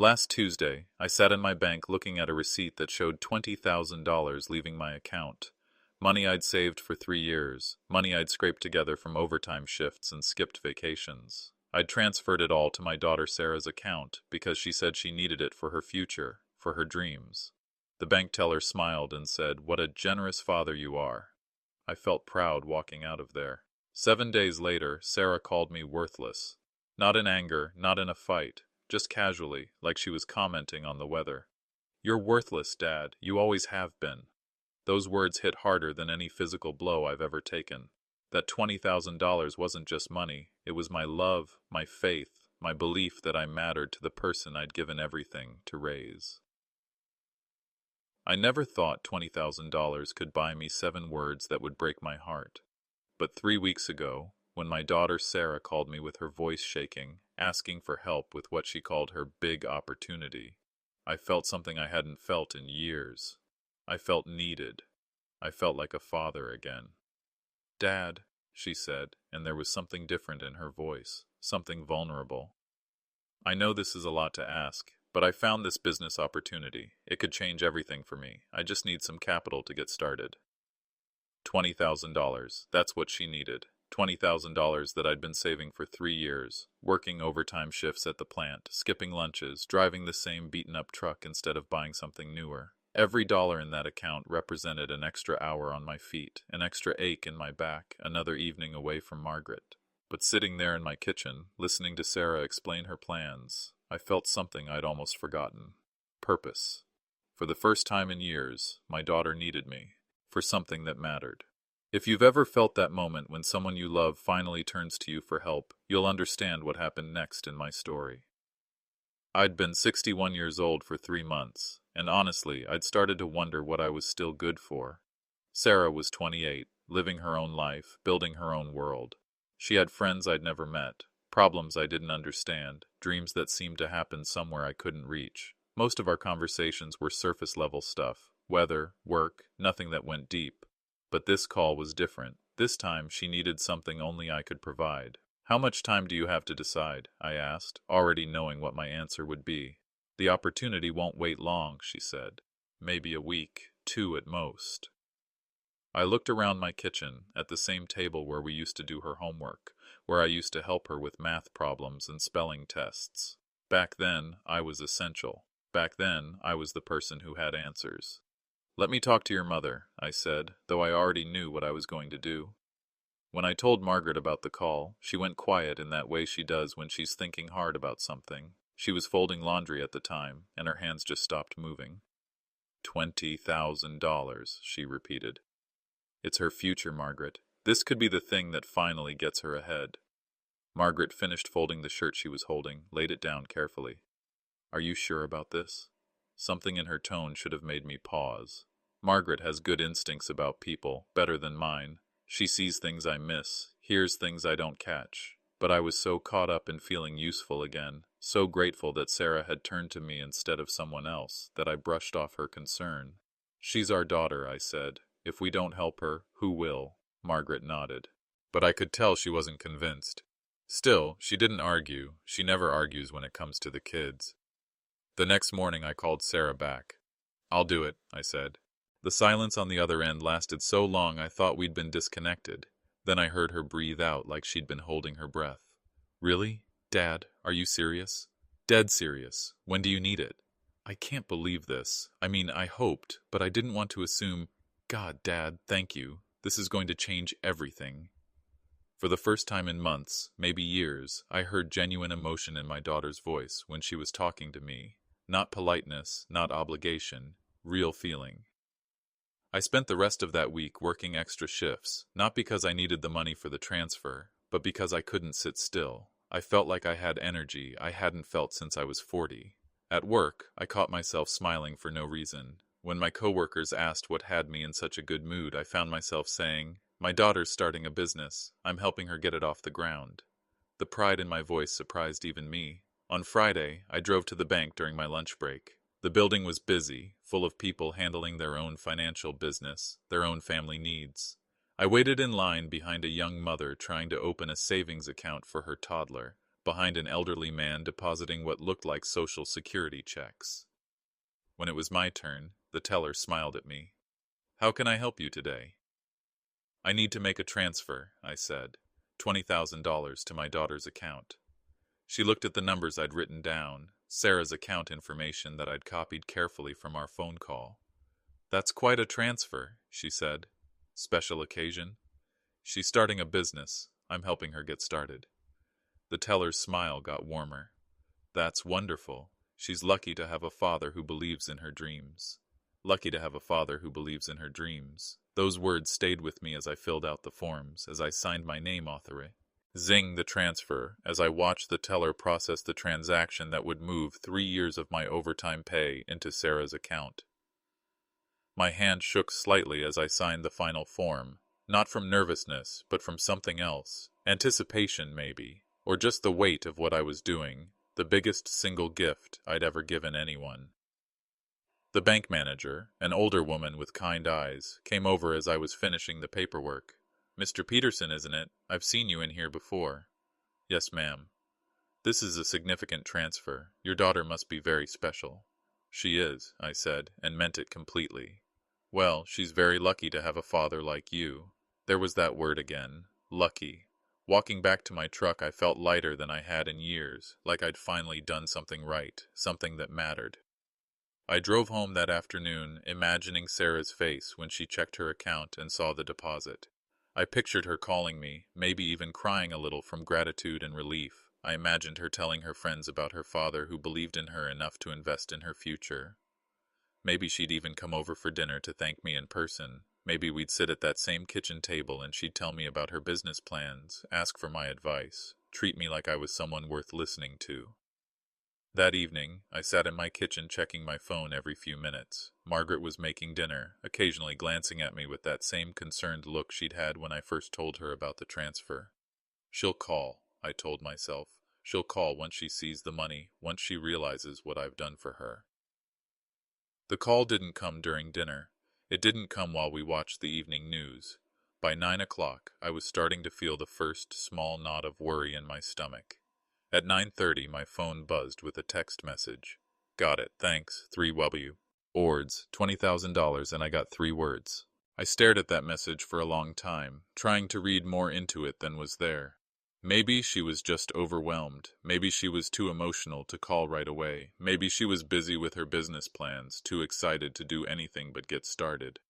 Last Tuesday, I sat in my bank looking at a receipt that showed $20,000 leaving my account. Money I'd saved for 3 years, money I'd scraped together from overtime shifts and skipped vacations. I'd transferred it all to my daughter Sarah's account because she said she needed it for her future, for her dreams. The bank teller smiled and said, "What a generous father you are." I felt proud walking out of there. 7 days later, Sarah called me worthless. Not in anger, not in a fight, just casually, like she was commenting on the weather. "You're worthless, Dad. You always have been." Those words hit harder than any physical blow I've ever taken. That $20,000 wasn't just money. It was my love, my faith, my belief that I mattered to the person I'd given everything to raise. I never thought $20,000 could buy me 7 words that would break my heart. But 3 weeks ago, when my daughter Sarah called me with her voice shaking, asking for help with what she called her big opportunity, I felt something I hadn't felt in years. I felt needed. I felt like a father again. "Dad," she said, and there was something different in her voice, something vulnerable. "I know this is a lot to ask, but I found this business opportunity. It could change everything for me. I just need some capital to get started." $20,000. That's what she needed. $20,000 that I'd been saving for 3 years, working overtime shifts at the plant, skipping lunches, driving the same beaten-up truck instead of buying something newer. Every dollar in that account represented an extra hour on my feet, an extra ache in my back, another evening away from Margaret. But sitting there in my kitchen, listening to Sarah explain her plans, I felt something I'd almost forgotten. Purpose. For the first time in years, my daughter needed me, for something that mattered. If you've ever felt that moment when someone you love finally turns to you for help, you'll understand what happened next in my story. I'd been 61 years old for 3 months, and honestly, I'd started to wonder what I was still good for. Sarah was 28, living her own life, building her own world. She had friends I'd never met, problems I didn't understand, dreams that seemed to happen somewhere I couldn't reach. Most of our conversations were surface-level stuff, weather, work, nothing that went deep. But this call was different. This time, she needed something only I could provide. "How much time do you have to decide?" I asked, already knowing what my answer would be. "The opportunity won't wait long," she said. "Maybe a week, 2 at most." I looked around my kitchen, at the same table where we used to do her homework, where I used to help her with math problems and spelling tests. Back then, I was essential. Back then, I was the person who had answers. "Let me talk to your mother," I said, though I already knew what I was going to do. When I told Margaret about the call, she went quiet in that way she does when she's thinking hard about something. She was folding laundry at the time, and her hands just stopped moving. $20,000, she repeated. "It's her future, Margaret. This could be the thing that finally gets her ahead." Margaret finished folding the shirt she was holding, laid it down carefully. "Are you sure about this?" Something in her tone should have made me pause. Margaret has good instincts about people, better than mine. She sees things I miss, hears things I don't catch. But I was so caught up in feeling useful again, so grateful that Sarah had turned to me instead of someone else, that I brushed off her concern. "She's our daughter," I said. "If we don't help her, who will?" Margaret nodded. But I could tell she wasn't convinced. Still, she didn't argue. She never argues when it comes to the kids. The next morning I called Sarah back. "I'll do it," I said. The silence on the other end lasted so long I thought we'd been disconnected. Then I heard her breathe out like she'd been holding her breath. "Really? Dad, are you serious?" "Dead serious. When do you need it?" "I can't believe this. I mean, I hoped, but I didn't want to assume. God, Dad, thank you. This is going to change everything." For the first time in months, maybe years, I heard genuine emotion in my daughter's voice when she was talking to me. Not politeness, not obligation, real feeling. I spent the rest of that week working extra shifts, not because I needed the money for the transfer, but because I couldn't sit still. I felt like I had energy I hadn't felt since I was 40. At work, I caught myself smiling for no reason. When my coworkers asked what had me in such a good mood, I found myself saying, "My daughter's starting a business. I'm helping her get it off the ground." The pride in my voice surprised even me. On Friday, I drove to the bank during my lunch break. The building was busy, full of people handling their own financial business, their own family needs. I waited in line behind a young mother trying to open a savings account for her toddler. behind an elderly man depositing what looked like Social Security checks. When it was my turn, the teller smiled at me. "How can I help you today?" "I need to make a transfer," I said. $20,000 to my daughter's account. She looked at the numbers I'd written down, Sarah's account information that I'd copied carefully from our phone call. "That's quite a transfer," she said. "Special occasion?" "She's starting a business. I'm helping her get started." The teller's smile got warmer. "That's wonderful. She's lucky to have a father who believes in her dreams." Lucky to have a father who believes in her dreams. Those words stayed with me as I filled out the forms, as I signed my name authority. Zing the transfer, as I watched the teller process the transaction that would move 3 years of my overtime pay into Sarah's account. My hand shook slightly as I signed the final form, not from nervousness, but from something else. Anticipation, maybe, or just the weight of what I was doing, the biggest single gift I'd ever given anyone. The bank manager, an older woman with kind eyes, came over as I was finishing the paperwork. "Mr. Peterson, isn't it? I've seen you in here before." "Yes, ma'am." "This is a significant transfer. Your daughter must be very special." "She is," I said, and meant it completely. "Well, she's very lucky to have a father like you." There was that word again. Lucky. Walking back to my truck, I felt lighter than I had in years, like I'd finally done something right, something that mattered. I drove home that afternoon, imagining Sarah's face when she checked her account and saw the deposit. I pictured her calling me, maybe even crying a little from gratitude and relief. I imagined her telling her friends about her father who believed in her enough to invest in her future. Maybe she'd even come over for dinner to thank me in person. Maybe we'd sit at that same kitchen table and she'd tell me about her business plans, ask for my advice, treat me like I was someone worth listening to. That evening, I sat in my kitchen checking my phone every few minutes. Margaret was making dinner, occasionally glancing at me with that same concerned look she'd had when I first told her about the transfer. "She'll call," I told myself. "She'll call once she sees the money, once she realizes what I've done for her." The call didn't come during dinner. It didn't come while we watched the evening news. By 9 o'clock, I was starting to feel the first small knot of worry in my stomach. At 9:30, my phone buzzed with a text message. "Got it, thanks, 3W. Ords, $20,000, and I got 3 words. I stared at that message for a long time, trying to read more into it than was there. Maybe she was just overwhelmed. Maybe she was too emotional to call right away. Maybe she was busy with her business plans, too excited to do anything but get started.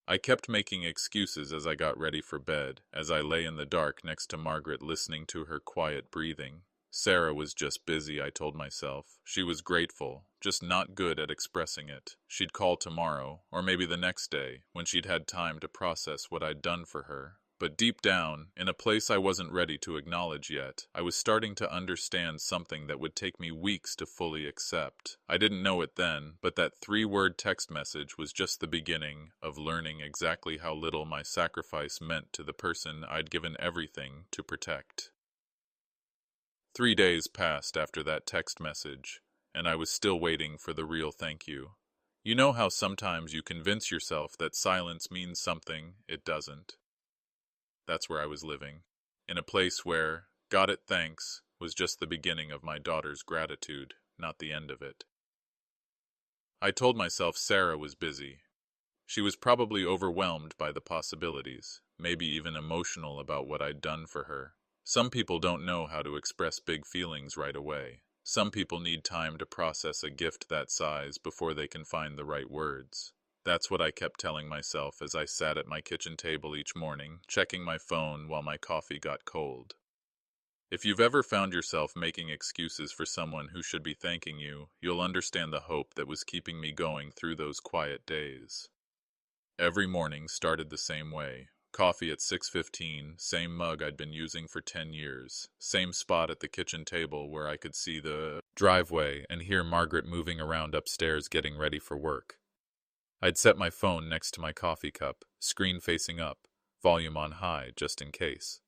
I kept making excuses as I got ready for bed, as I lay in the dark next to Margaret listening to her quiet breathing. Sarah was just busy, I told myself. She was grateful, just not good at expressing it. She'd call tomorrow, or maybe the next day, when she'd had time to process what I'd done for her. But deep down, in a place I wasn't ready to acknowledge yet, I was starting to understand something that would take me weeks to fully accept. I didn't know it then, but that 3-word text message was just the beginning of learning exactly how little my sacrifice meant to the person I'd given everything to protect. 3 days passed after that text message, and I was still waiting for the real thank you. You know how sometimes you convince yourself that silence means something it doesn't? That's where I was living, in a place where, "got it, thanks," was just the beginning of my daughter's gratitude, not the end of it. I told myself Sarah was busy. She was probably overwhelmed by the possibilities, maybe even emotional about what I'd done for her. Some people don't know how to express big feelings right away. Some people need time to process a gift that size before they can find the right words. That's what I kept telling myself as I sat at my kitchen table each morning, checking my phone while my coffee got cold. If you've ever found yourself making excuses for someone who should be thanking you, you'll understand the hope that was keeping me going through those quiet days. Every morning started the same way. Coffee at 6:15, same mug I'd been using for 10 years, same spot at the kitchen table where I could see the driveway and hear Margaret moving around upstairs getting ready for work. I'd set my phone next to my coffee cup, screen facing up, volume on high, just in case.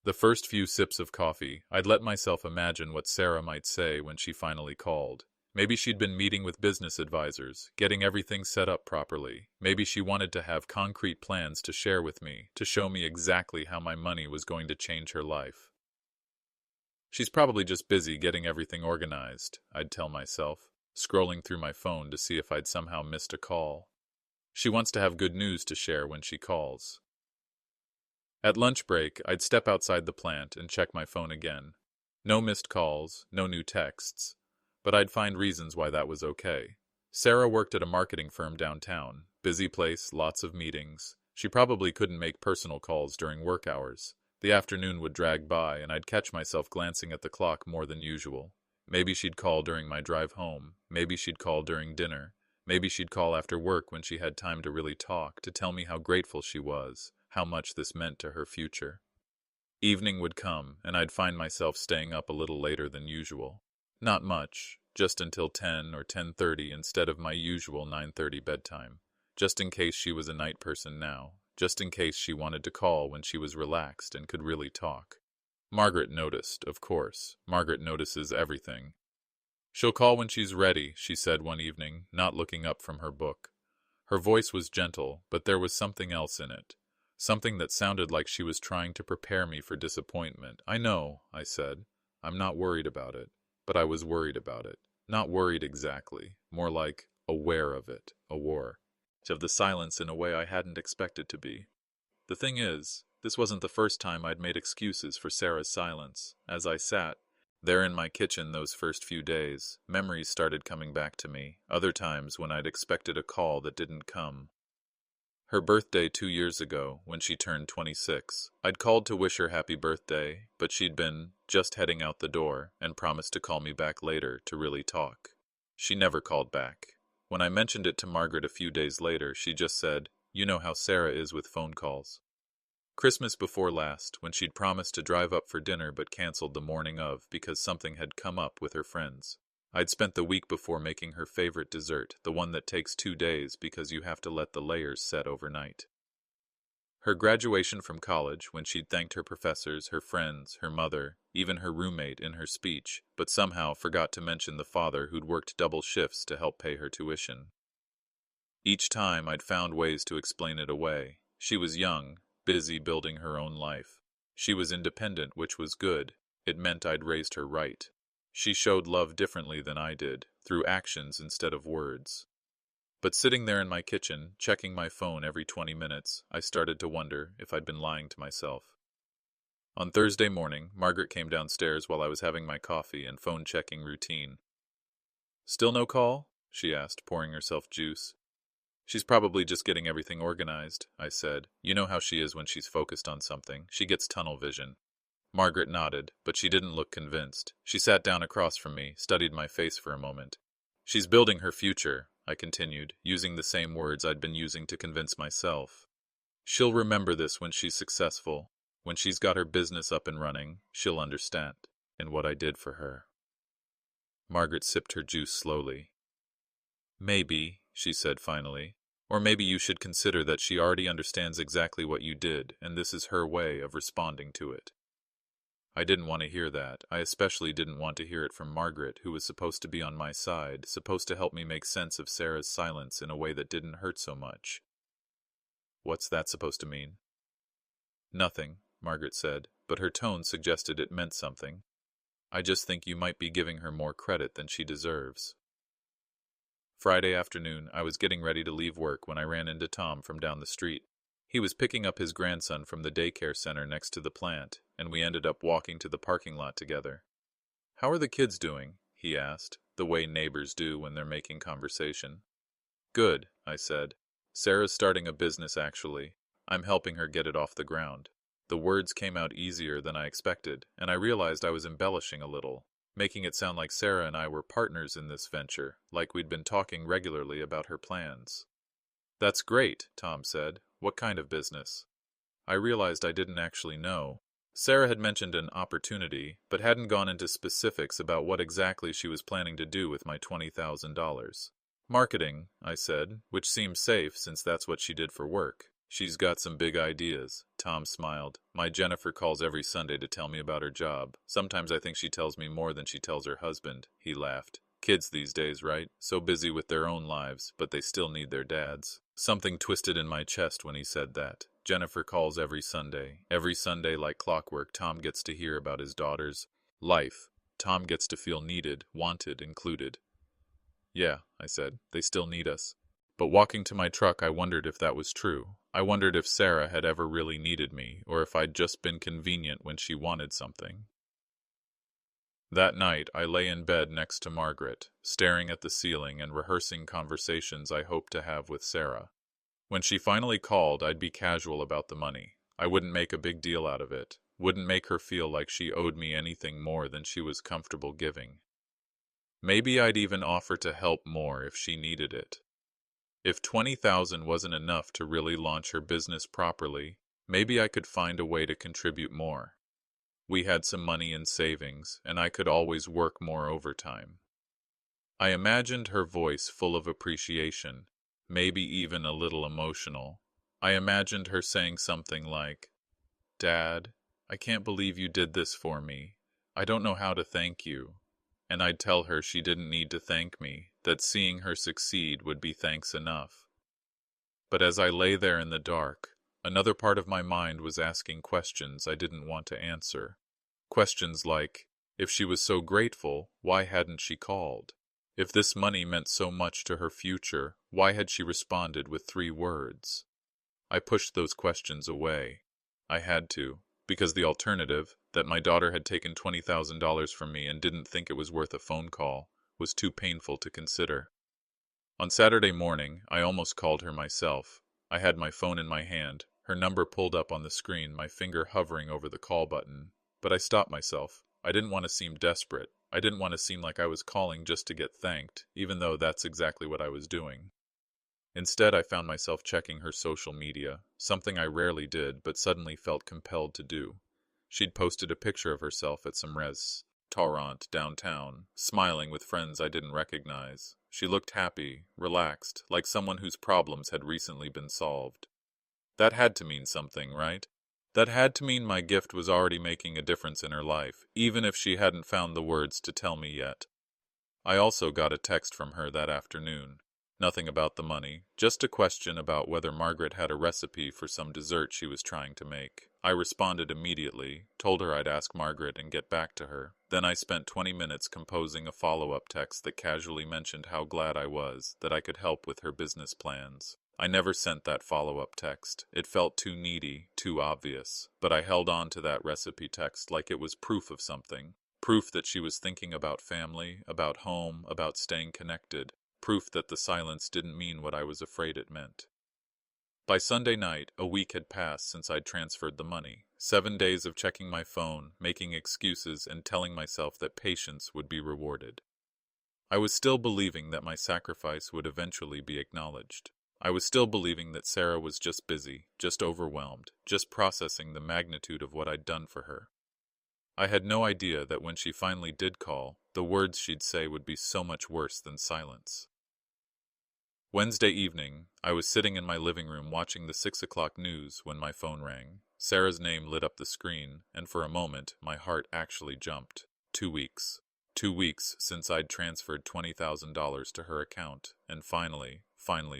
The first few sips of coffee, I'd let myself imagine what Sarah might say when she finally called. Maybe she'd been meeting with business advisors, getting everything set up properly. Maybe she wanted to have concrete plans to share with me, to show me exactly how my money was going to change her life. She's probably just busy getting everything organized, I'd tell myself, scrolling through my phone to see if I'd somehow missed a call. She wants to have good news to share when she calls. At lunch break, I'd step outside the plant and check my phone again. No missed calls, no new texts, but I'd find reasons why that was okay. Sarah worked at a marketing firm downtown. Busy place, lots of meetings. She probably couldn't make personal calls during work hours. The afternoon would drag by, and I'd catch myself glancing at the clock more than usual. Maybe she'd call during my drive home. Maybe she'd call during dinner. Maybe she'd call after work when she had time to really talk, to tell me how grateful she was, how much this meant to her future. Evening would come, and I'd find myself staying up a little later than usual. Not much, just until 10 or 10:30 instead of my usual 9:30 bedtime. Just in case she was a night person now. Just in case she wanted to call when she was relaxed and could really talk. Margaret noticed, of course. Margaret notices everything. "She'll call when she's ready," she said one evening, not looking up from her book. Her voice was gentle, but there was something else in it. Something that sounded like she was trying to prepare me for disappointment. "I know," I said. "I'm not worried about it." But I was worried about it. Not worried exactly. More like aware of it. Aware of the silence in a way I hadn't expected to be. The thing is, this wasn't the first time I'd made excuses for Sarah's silence. As I sat there in my kitchen those first few days, memories started coming back to me. Other times when I'd expected a call that didn't come. Her birthday 2 years ago, when she turned 26. I'd called to wish her happy birthday, but she'd been just heading out the door and promised to call me back later to really talk. She never called back. When I mentioned it to Margaret a few days later, she just said, "You know how Sarah is with phone calls." Christmas before last, when she'd promised to drive up for dinner but canceled the morning of because something had come up with her friends. I'd spent the week before making her favorite dessert, the one that takes 2 days because you have to let the layers set overnight. Her graduation from college, when she'd thanked her professors, her friends, her mother, even her roommate in her speech, but somehow forgot to mention the father who'd worked double shifts to help pay her tuition. Each time I'd found ways to explain it away. She was young, busy building her own life. She was independent, which was good. It meant I'd raised her right. She showed love differently than I did, through actions instead of words. But sitting there in my kitchen, checking my phone every 20 minutes, I started to wonder if I'd been lying to myself. On Thursday morning, Margaret came downstairs while I was having my coffee and phone-checking routine. "Still no call?" she asked, pouring herself juice. "She's probably just getting everything organized," I said. "You know how she is when she's focused on something. She gets tunnel vision." Margaret nodded, but she didn't look convinced. She sat down across from me, studied my face for a moment. "She's building her future," I continued, using the same words I'd been using to convince myself. "She'll remember this when she's successful. When she's got her business up and running, she'll understand. And what I did for her." Margaret sipped her juice slowly. "Maybe," she said finally. "Or maybe you should consider that she already understands exactly what you did, and this is her way of responding to it." I didn't want to hear that. I especially didn't want to hear it from Margaret, who was supposed to be on my side, supposed to help me make sense of Sarah's silence in a way that didn't hurt so much. "What's that supposed to mean?" "Nothing," Margaret said, but her tone suggested it meant something. "I just think you might be giving her more credit than she deserves." Friday afternoon, I was getting ready to leave work when I ran into Tom from down the street. He was picking up his grandson from the daycare center next to the plant, and we ended up walking to the parking lot together. "How are the kids doing?" he asked, the way neighbors do when they're making conversation. "Good," I said. "Sarah's starting a business, actually. I'm helping her get it off the ground." The words came out easier than I expected, and I realized I was embellishing a little, making it sound like Sarah and I were partners in this venture, like we'd been talking regularly about her plans. "That's great," Tom said. "What kind of business?" I realized I didn't actually know. Sarah had mentioned an opportunity, but hadn't gone into specifics about what exactly she was planning to do with my $20,000. "Marketing," I said, which seemed safe since that's what she did for work. "She's got some big ideas." Tom smiled. "My Jennifer calls every Sunday to tell me about her job. Sometimes I think she tells me more than she tells her husband." He laughed. "Kids these days, right? So busy with their own lives, but they still need their dads." Something twisted in my chest when he said that. Jennifer calls every Sunday. Every Sunday, like clockwork, Tom gets to hear about his daughters. Life. Tom gets to feel needed, wanted, included. Yeah, I said, they still need us. But walking to my truck, I wondered if that was true. I wondered if Sarah had ever really needed me, or if I'd just been convenient when she wanted something. That night, I lay in bed next to Margaret, staring at the ceiling and rehearsing conversations I hoped to have with Sarah. When she finally called, I'd be casual about the money. I wouldn't make a big deal out of it, wouldn't make her feel like she owed me anything more than she was comfortable giving. Maybe I'd even offer to help more if she needed it. If 20,000 wasn't enough to really launch her business properly, maybe I could find a way to contribute more. We had some money in savings, and I could always work more overtime. I imagined her voice full of appreciation, maybe even a little emotional. I imagined her saying something like, "Dad, I can't believe you did this for me. I don't know how to thank you." And I'd tell her she didn't need to thank me, that seeing her succeed would be thanks enough. But as I lay there in the dark, another part of my mind was asking questions I didn't want to answer. Questions like, if she was so grateful, why hadn't she called? If this money meant so much to her future, why had she responded with 3 words? I pushed those questions away. I had to, because the alternative, that my daughter had taken $20,000 from me and didn't think it was worth a phone call, was too painful to consider. On Saturday morning, I almost called her myself. I had my phone in my hand, her number pulled up on the screen, my finger hovering over the call button. But I stopped myself. I didn't want to seem desperate. I didn't want to seem like I was calling just to get thanked, even though that's exactly what I was doing. Instead, I found myself checking her social media, something I rarely did but suddenly felt compelled to do. She'd posted a picture of herself at some restaurant downtown, smiling with friends I didn't recognize. She looked happy, relaxed, like someone whose problems had recently been solved. That had to mean something, right? That had to mean my gift was already making a difference in her life, even if she hadn't found the words to tell me yet. I also got a text from her that afternoon. Nothing about the money, just a question about whether Margaret had a recipe for some dessert she was trying to make. I responded immediately, told her I'd ask Margaret and get back to her. Then I spent 20 minutes composing a follow-up text that casually mentioned how glad I was that I could help with her business plans. I never sent that follow-up text. It felt too needy, too obvious. But I held on to that recipe text like it was proof of something. Proof that she was thinking about family, about home, about staying connected. Proof that the silence didn't mean what I was afraid it meant. By Sunday night, a week had passed since I'd transferred the money. 7 days of checking my phone, making excuses, and telling myself that patience would be rewarded. I was still believing that my sacrifice would eventually be acknowledged. I was still believing that Sarah was just busy, just overwhelmed, just processing the magnitude of what I'd done for her. I had no idea that when she finally did call, the words she'd say would be so much worse than silence. Wednesday evening, I was sitting in my living room watching the 6 o'clock news when my phone rang. Sarah's name lit up the screen, and for a moment, my heart actually jumped. 2 weeks. 2 weeks since I'd transferred $20,000 to her account, and finally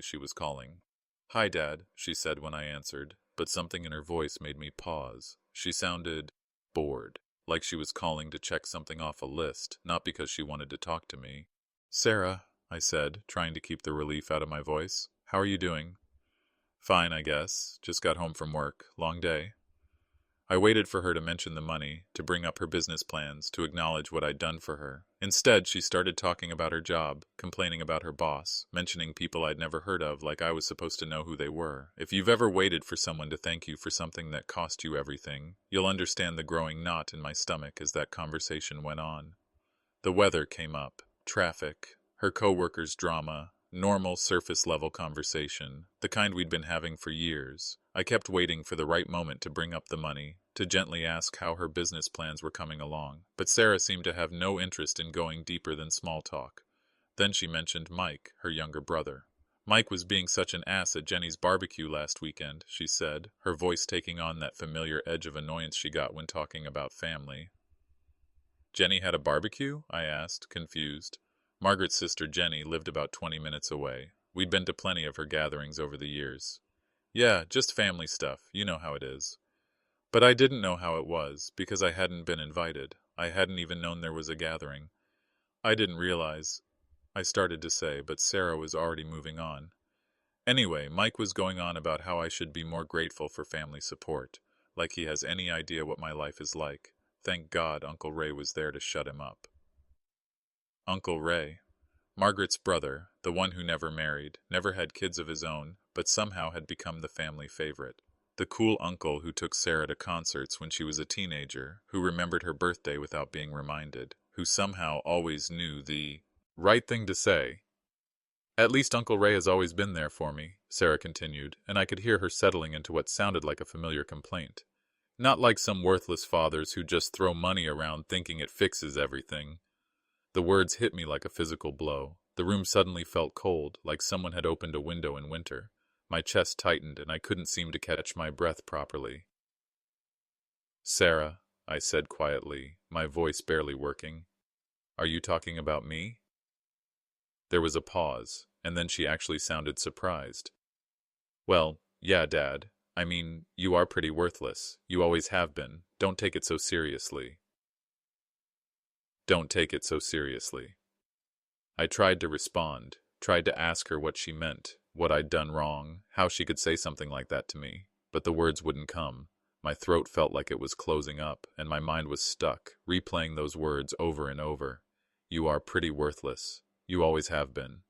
she was calling. "Hi, Dad," she said when I answered, but something in her voice made me pause. She sounded bored, like she was calling to check something off a list, not because she wanted to talk to me. "Sarah," I said, trying to keep the relief out of my voice. "How are you doing?" "Fine, I guess. Just got home from work. Long day." I waited for her to mention the money, to bring up her business plans, to acknowledge what I'd done for her. Instead, she started talking about her job, complaining about her boss, mentioning people I'd never heard of like I was supposed to know who they were. If you've ever waited for someone to thank you for something that cost you everything, you'll understand the growing knot in my stomach as that conversation went on. The weather came up, traffic, her coworkers' drama, normal surface-level conversation, the kind we'd been having for years. I kept waiting for the right moment to bring up the money, to gently ask how her business plans were coming along, but Sarah seemed to have no interest in going deeper than small talk. Then she mentioned Mike, her younger brother. "Mike was being such an ass at Jenny's barbecue last weekend," she said, her voice taking on that familiar edge of annoyance she got when talking about family. "Jenny had a barbecue?" I asked, confused. Margaret's sister Jenny lived about 20 minutes away. We'd been to plenty of her gatherings over the years. "Yeah, just family stuff. You know how it is." But I didn't know how it was, because I hadn't been invited. I hadn't even known there was a gathering. I didn't realize, I started to say, but Sarah was already moving on. Anyway, Mike was going on about how I should be more grateful for family support, like he has any idea what my life is like. Thank God Uncle Ray was there to shut him up. Uncle Ray, Margaret's brother, the one who never married, never had kids of his own, but somehow had become the family favorite. The cool uncle who took Sarah to concerts when she was a teenager, who remembered her birthday without being reminded, who somehow always knew the right thing to say. At least Uncle Ray has always been there for me, Sarah continued, and I could hear her settling into what sounded like a familiar complaint. Not like some worthless fathers who just throw money around thinking it fixes everything. The words hit me like a physical blow. The room suddenly felt cold, like someone had opened a window in winter. My chest tightened, and I couldn't seem to catch my breath properly. Sarah, I said quietly, my voice barely working. Are you talking about me? There was a pause, and then she actually sounded surprised. Well, yeah, Dad. I mean, you are pretty worthless. You always have been. Don't take it so seriously. Don't take it so seriously. I tried to respond, tried to ask her what she meant, what I'd done wrong, how she could say something like that to me, but the words wouldn't come. My throat felt like it was closing up, and my mind was stuck, replaying those words over and over. You are pretty worthless. You always have been.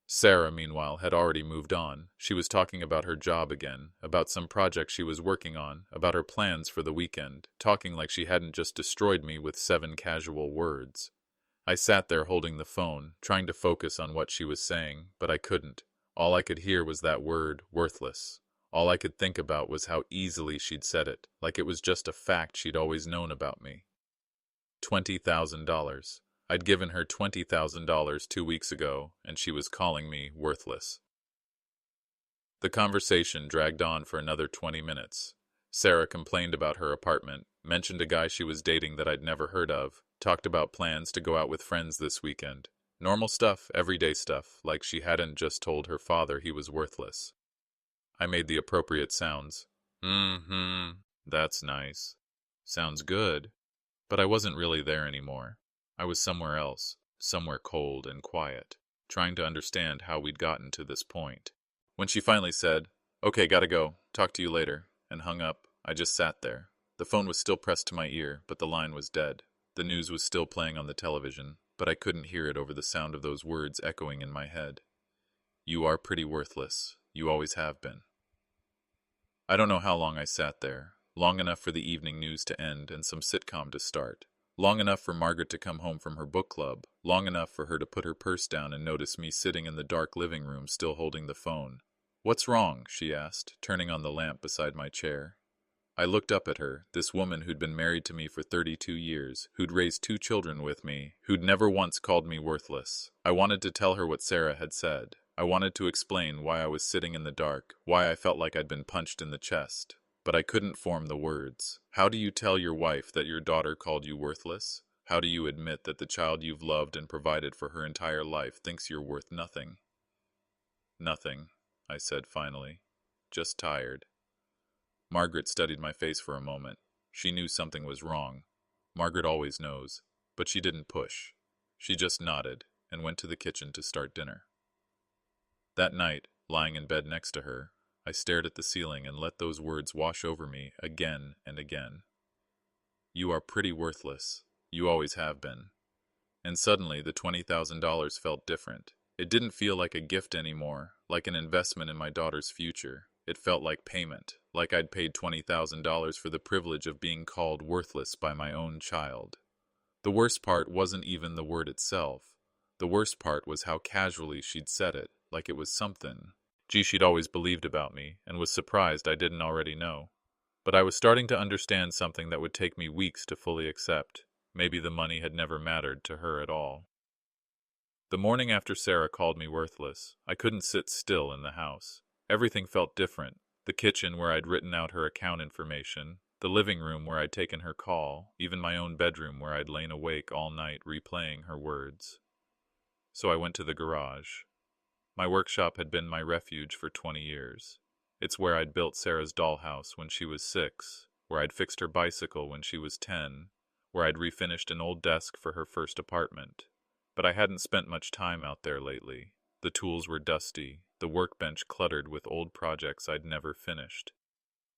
Sarah, meanwhile, had already moved on. She was talking about her job again, about some project she was working on, about her plans for the weekend, talking like she hadn't just destroyed me with 7 casual words. I sat there holding the phone, trying to focus on what she was saying, but I couldn't. All I could hear was that word, worthless. All I could think about was how easily she'd said it, like it was just a fact she'd always known about me. $20,000. I'd given her $20,000 2 weeks ago, and she was calling me worthless. The conversation dragged on for another 20 minutes. Sarah complained about her apartment, mentioned a guy she was dating that I'd never heard of, talked about plans to go out with friends this weekend. Normal stuff, everyday stuff, like she hadn't just told her father he was worthless. I made the appropriate sounds. That's nice. Sounds good. But I wasn't really there anymore. I was somewhere else, somewhere cold and quiet, trying to understand how we'd gotten to this point. When she finally said, "Okay, gotta go, talk to you later," and hung up, I just sat there. The phone was still pressed to my ear, but the line was dead. The news was still playing on the television, but I couldn't hear it over the sound of those words echoing in my head. You are pretty worthless. You always have been. I don't know how long I sat there. Long enough for the evening news to end and some sitcom to start. Long enough for Margaret to come home from her book club. Long enough for her to put her purse down and notice me sitting in the dark living room still holding the phone. "What's wrong?" she asked, turning on the lamp beside my chair. I looked up at her, this woman who'd been married to me for 32 years, who'd raised 2 children with me, who'd never once called me worthless. I wanted to tell her what Sarah had said. I wanted to explain why I was sitting in the dark, why I felt like I'd been punched in the chest. But I couldn't form the words. How do you tell your wife that your daughter called you worthless? How do you admit that the child you've loved and provided for her entire life thinks you're worth nothing? Nothing, I said finally. Just tired. Margaret studied my face for a moment. She knew something was wrong. Margaret always knows. But she didn't push. She just nodded and went to the kitchen to start dinner. That night, lying in bed next to her, I stared at the ceiling and let those words wash over me again and again. You are pretty worthless. You always have been. And suddenly the $20,000 felt different. It didn't feel like a gift anymore, like an investment in my daughter's future. It felt like payment, like I'd paid $20,000 for the privilege of being called worthless by my own child. The worst part wasn't even the word itself. The worst part was how casually she'd said it, like it was something she'd always believed about me, and was surprised I didn't already know. But I was starting to understand something that would take me weeks to fully accept. Maybe the money had never mattered to her at all. The morning after Sarah called me worthless, I couldn't sit still in the house. Everything felt different. The kitchen where I'd written out her account information, the living room where I'd taken her call, even my own bedroom where I'd lain awake all night replaying her words. So I went to the garage. My workshop had been my refuge for 20 years. It's where I'd built Sarah's dollhouse when she was 6, where I'd fixed her bicycle when she was 10, where I'd refinished an old desk for her first apartment. But I hadn't spent much time out there lately. The tools were dusty, the workbench cluttered with old projects I'd never finished.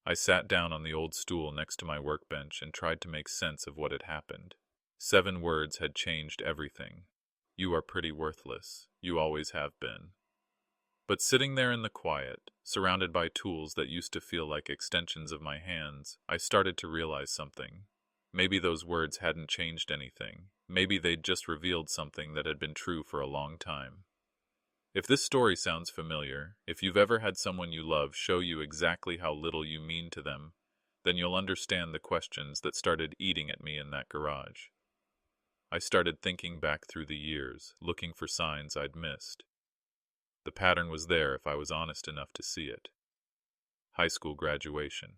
I sat down on the old stool next to my workbench and tried to make sense of what had happened. 7 words had changed everything. You are pretty worthless. You always have been. But sitting there in the quiet, surrounded by tools that used to feel like extensions of my hands, I started to realize something. Maybe those words hadn't changed anything. Maybe they'd just revealed something that had been true for a long time. If this story sounds familiar, if you've ever had someone you love show you exactly how little you mean to them, then you'll understand the questions that started eating at me in that garage. I started thinking back through the years, looking for signs I'd missed. The pattern was there if I was honest enough to see it. High school graduation.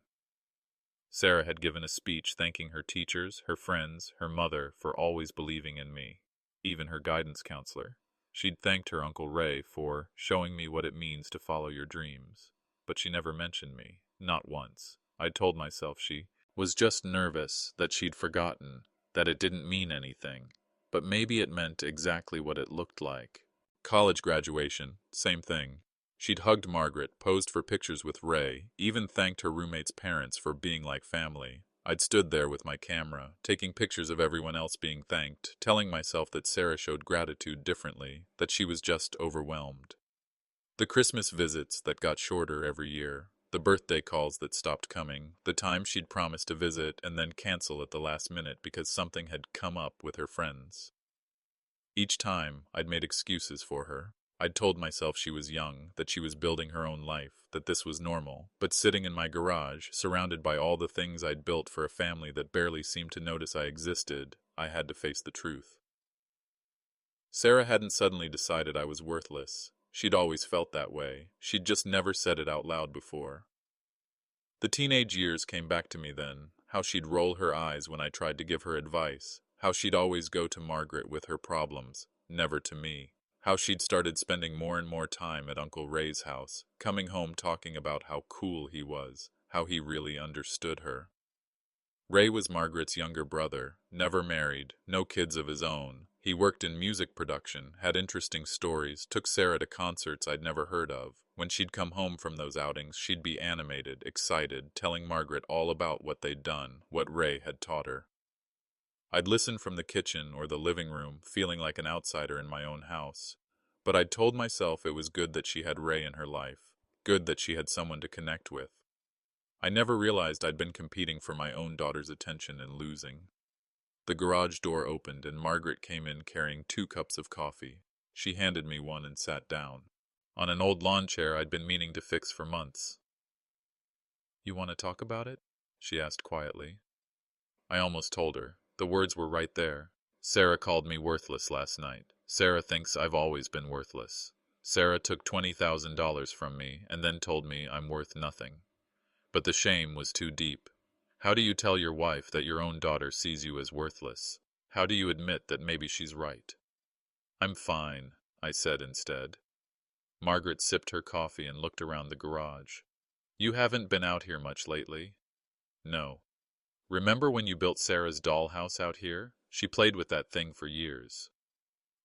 Sarah had given a speech thanking her teachers, her friends, her mother for always believing in me, even her guidance counselor. She'd thanked her Uncle Ray for showing me what it means to follow your dreams, but she never mentioned me, not once. I'd told myself she was just nervous, that she'd forgotten, that it didn't mean anything, but maybe it meant exactly what it looked like. College graduation, same thing. She'd hugged Margaret, posed for pictures with Ray, even thanked her roommate's parents for being like family. I'd stood there with my camera, taking pictures of everyone else being thanked, telling myself that Sarah showed gratitude differently, that she was just overwhelmed. The Christmas visits that got shorter every year, the birthday calls that stopped coming, the time she'd promised to visit and then cancel at the last minute because something had come up with her friends. Each time, I'd made excuses for her. I'd told myself she was young, that she was building her own life, that this was normal. But sitting in my garage, surrounded by all the things I'd built for a family that barely seemed to notice I existed, I had to face the truth. Sarah hadn't suddenly decided I was worthless. She'd always felt that way. She'd just never said it out loud before. The teenage years came back to me then, how she'd roll her eyes when I tried to give her advice, how she'd always go to Margaret with her problems, never to me. How she'd started spending more and more time at Uncle Ray's house, coming home talking about how cool he was, how he really understood her. Ray was Margaret's younger brother, never married, no kids of his own. He worked in music production, had interesting stories, took Sarah to concerts I'd never heard of. When she'd come home from those outings, she'd be animated, excited, telling Margaret all about what they'd done, what Ray had taught her. I'd listen from the kitchen or the living room, feeling like an outsider in my own house. But I'd told myself it was good that she had Ray in her life, good that she had someone to connect with. I never realized I'd been competing for my own daughter's attention and losing. The garage door opened and Margaret came in carrying 2 cups of coffee. She handed me one and sat down, on an old lawn chair I'd been meaning to fix for months. "You want to talk about it?" she asked quietly. I almost told her. The words were right there. Sarah called me worthless last night. Sarah thinks I've always been worthless. Sarah took $20,000 from me and then told me I'm worth nothing. But the shame was too deep. How do you tell your wife that your own daughter sees you as worthless? How do you admit that maybe she's right? "I'm fine," I said instead. Margaret sipped her coffee and looked around the garage. "You haven't been out here much lately?" "No." "Remember when you built Sarah's dollhouse out here? She played with that thing for years."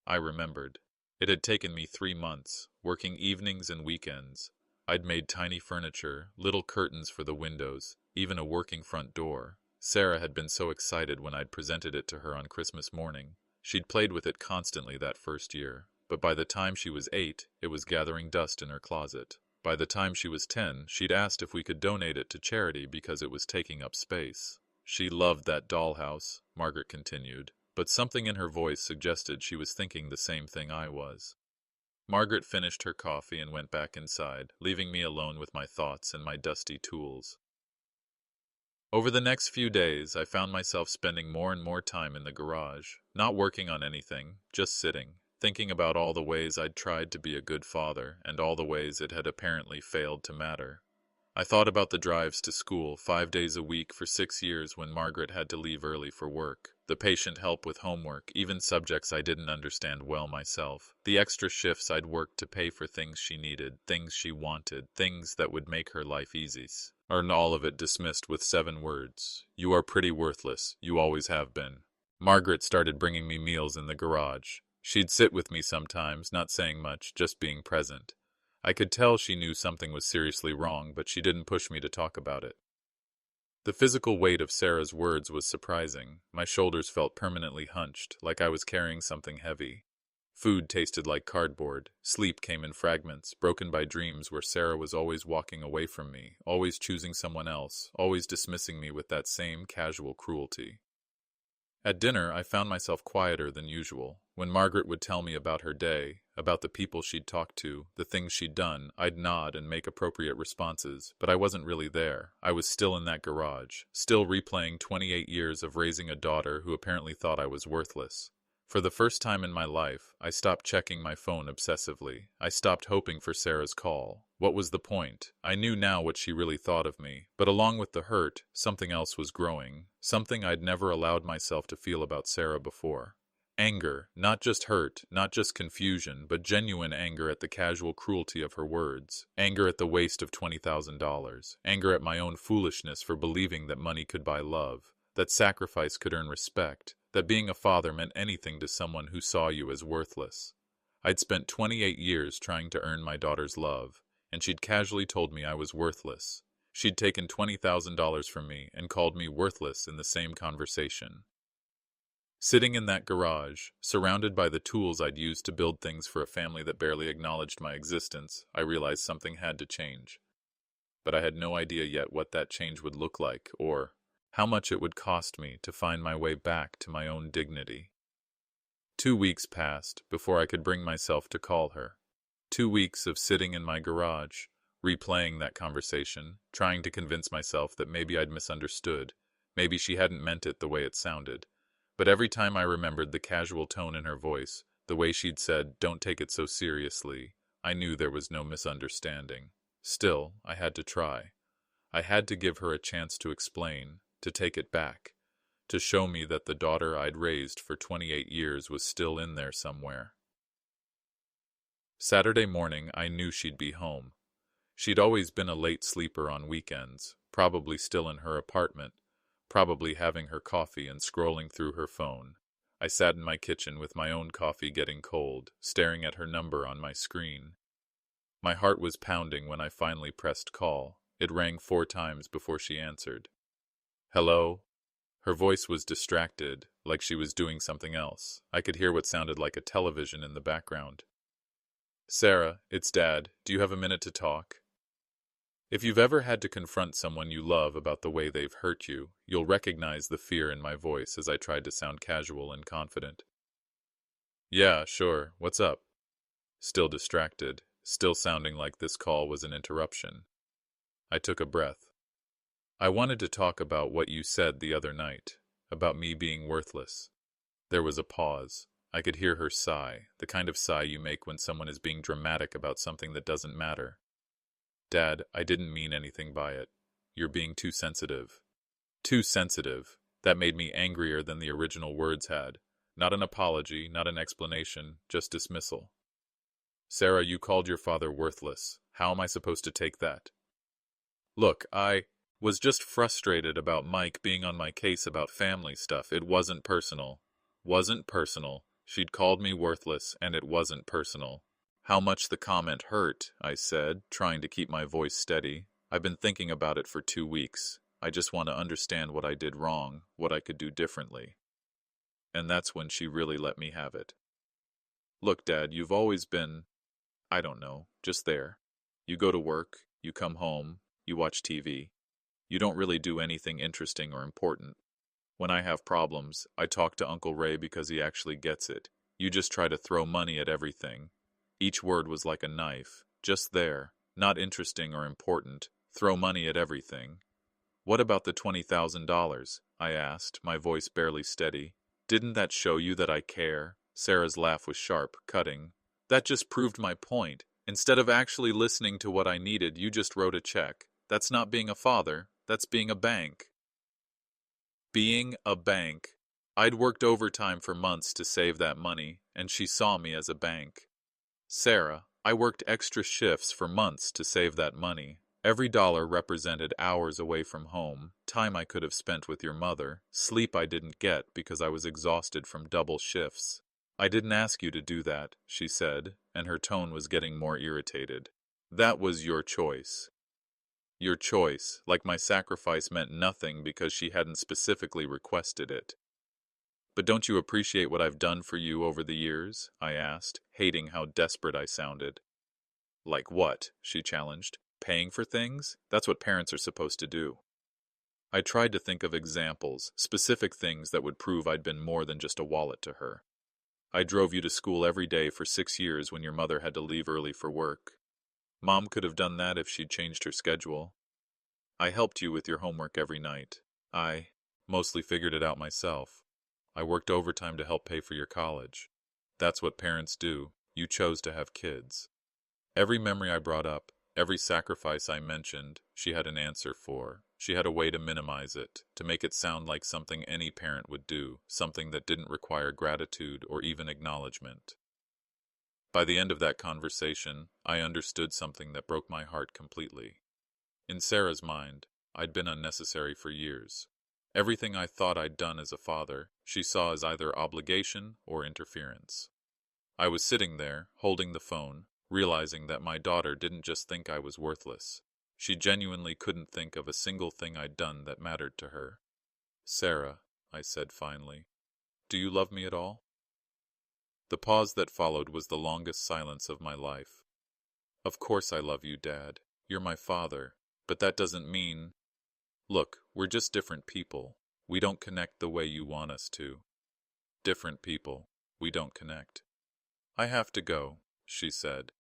I remembered. It had taken me 3 months, working evenings and weekends. I'd made tiny furniture, little curtains for the windows, even a working front door. Sarah had been so excited when I'd presented it to her on Christmas morning. She'd played with it constantly that first year, but by the time she was 8, it was gathering dust in her closet. By the time she was 10, she'd asked if we could donate it to charity because it was taking up space. "She loved that dollhouse," Margaret continued, but something in her voice suggested she was thinking the same thing I was. Margaret finished her coffee and went back inside, leaving me alone with my thoughts and my dusty tools. Over the next few days, I found myself spending more and more time in the garage, not working on anything, just sitting, thinking about all the ways I'd tried to be a good father and all the ways it had apparently failed to matter. I thought about the drives to school 5 days a week for 6 years when Margaret had to leave early for work, the patient help with homework, even subjects I didn't understand well myself, the extra shifts I'd worked to pay for things she needed, things she wanted, things that would make her life easy. and all of it dismissed with 7 words. You are pretty worthless, you always have been. Margaret started bringing me meals in the garage. She'd sit with me sometimes, not saying much, just being present. I could tell she knew something was seriously wrong, but she didn't push me to talk about it. The physical weight of Sarah's words was surprising. My shoulders felt permanently hunched, like I was carrying something heavy. Food tasted like cardboard. Sleep came in fragments, broken by dreams where Sarah was always walking away from me, always choosing someone else, always dismissing me with that same casual cruelty. At dinner, I found myself quieter than usual. When Margaret would tell me about her day, about the people she'd talked to, the things she'd done, I'd nod and make appropriate responses, but I wasn't really there. I was still in that garage, still replaying 28 years of raising a daughter who apparently thought I was worthless. For the first time in my life, I stopped checking my phone obsessively. I stopped hoping for Sarah's call. What was the point? I knew now what she really thought of me, but along with the hurt, something else was growing, something I'd never allowed myself to feel about Sarah before. Anger, not just hurt, not just confusion, but genuine anger at the casual cruelty of her words. Anger at the waste of $20,000. Anger at my own foolishness for believing that money could buy love, that sacrifice could earn respect, that being a father meant anything to someone who saw you as worthless. I'd spent 28 years trying to earn my daughter's love, and she'd casually told me I was worthless. She'd taken $20,000 from me and called me worthless in the same conversation. Sitting in that garage, surrounded by the tools I'd used to build things for a family that barely acknowledged my existence, I realized something had to change. But I had no idea yet what that change would look like, or how much it would cost me to find my way back to my own dignity. 2 weeks passed before I could bring myself to call her. 2 weeks of sitting in my garage, replaying that conversation, trying to convince myself that maybe I'd misunderstood, maybe she hadn't meant it the way it sounded. But every time I remembered the casual tone in her voice, the way she'd said, "Don't take it so seriously," I knew there was no misunderstanding. Still, I had to try. I had to give her a chance to explain, to take it back, to show me that the daughter I'd raised for 28 years was still in there somewhere. Saturday morning, I knew she'd be home. She'd always been a late sleeper on weekends, probably still in her apartment, probably having her coffee and scrolling through her phone. I sat in my kitchen with my own coffee getting cold, staring at her number on my screen. My heart was pounding when I finally pressed call. It rang 4 times before she answered. "Hello?" Her voice was distracted, like she was doing something else. I could hear what sounded like a television in the background. "Sarah, it's Dad. Do you have a minute to talk?" If you've ever had to confront someone you love about the way they've hurt you, you'll recognize the fear in my voice as I tried to sound casual and confident. "Yeah, sure. What's up?" Still distracted, still sounding like this call was an interruption. I took a breath. "I wanted to talk about what you said the other night, about me being worthless." There was a pause. I could hear her sigh, the kind of sigh you make when someone is being dramatic about something that doesn't matter. "Dad, I didn't mean anything by it. You're being too sensitive." Too sensitive. That made me angrier than the original words had. Not an apology, not an explanation, just dismissal. "Sarah, you called your father worthless. How am I supposed to take that?" "Look, I was just frustrated about Mike being on my case about family stuff. It wasn't personal." Wasn't personal. She'd called me worthless, and it wasn't personal. "How much the comment hurt," I said, trying to keep my voice steady. "I've been thinking about it for 2 weeks. I just want to understand what I did wrong, what I could do differently." And that's when she really let me have it. "Look, Dad, you've always been, I don't know, just there. You go to work, you come home, you watch TV. You don't really do anything interesting or important. When I have problems, I talk to Uncle Ray because he actually gets it. You just try to throw money at everything." Each word was like a knife, just there, not interesting or important. Throw money at everything. "What about the $20,000? I asked, my voice barely steady. "Didn't that show you that I care?" Sarah's laugh was sharp, cutting. "That just proved my point. Instead of actually listening to what I needed, you just wrote a check. That's not being a father, that's being a bank." Being a bank. I'd worked overtime for months to save that money, and she saw me as a bank. "Sarah, I worked extra shifts for months to save that money. Every dollar represented hours away from home, time I could have spent with your mother, sleep I didn't get because I was exhausted from double shifts. I didn't ask you to do that, she said, and her tone was getting more irritated. That was your choice. Your choice, like my sacrifice meant nothing because she hadn't specifically requested it. But don't you appreciate what I've done for you over the years? I asked, hating how desperate I sounded. Like what? She challenged. Paying for things? That's what parents are supposed to do. I tried to think of examples, specific things that would prove I'd been more than just a wallet to her. I drove you to school every day for 6 years when your mother had to leave early for work. Mom could have done that if she'd changed her schedule. I helped you with your homework every night. I mostly figured it out myself. I worked overtime to help pay for your college. That's what parents do. You chose to have kids. Every memory I brought up, every sacrifice I mentioned, she had an answer for. She had a way to minimize it, to make it sound like something any parent would do, something that didn't require gratitude or even acknowledgement. By the end of that conversation, I understood something that broke my heart completely. In Sarah's mind, I'd been unnecessary for years. Everything I thought I'd done as a father, she saw as either obligation or interference. I was sitting there, holding the phone, realizing that my daughter didn't just think I was worthless. She genuinely couldn't think of a single thing I'd done that mattered to her. Sarah, I said finally, do you love me at all? The pause that followed was the longest silence of my life. Of course I love you, Dad. You're my father. But that doesn't mean... Look, we're just different people. We don't connect the way you want us to. Different people. We don't connect. I have to go, she said.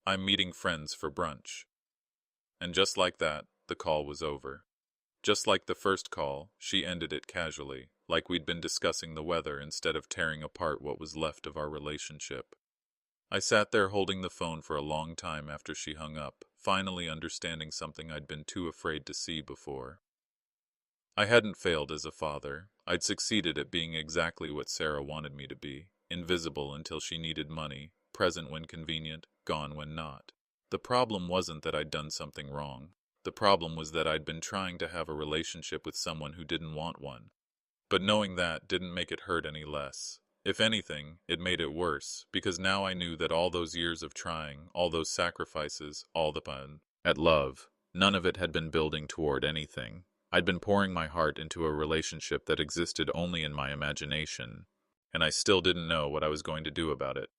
I'm meeting friends for brunch. And just like that, the call was over. Just like the first call, she ended it casually, like we'd been discussing the weather instead of tearing apart what was left of our relationship. I sat there holding the phone for a long time after she hung up, finally understanding something I'd been too afraid to see before. I hadn't failed as a father. I'd succeeded at being exactly what Sarah wanted me to be, invisible until she needed money, present when convenient, gone when not. The problem wasn't that I'd done something wrong. The problem was that I'd been trying to have a relationship with someone who didn't want one. But knowing that didn't make it hurt any less. If anything, it made it worse, because now I knew that all those years of trying, all those sacrifices, all the fun at love, none of it had been building toward anything. I'd been pouring my heart into a relationship that existed only in my imagination, and I still didn't know what I was going to do about it.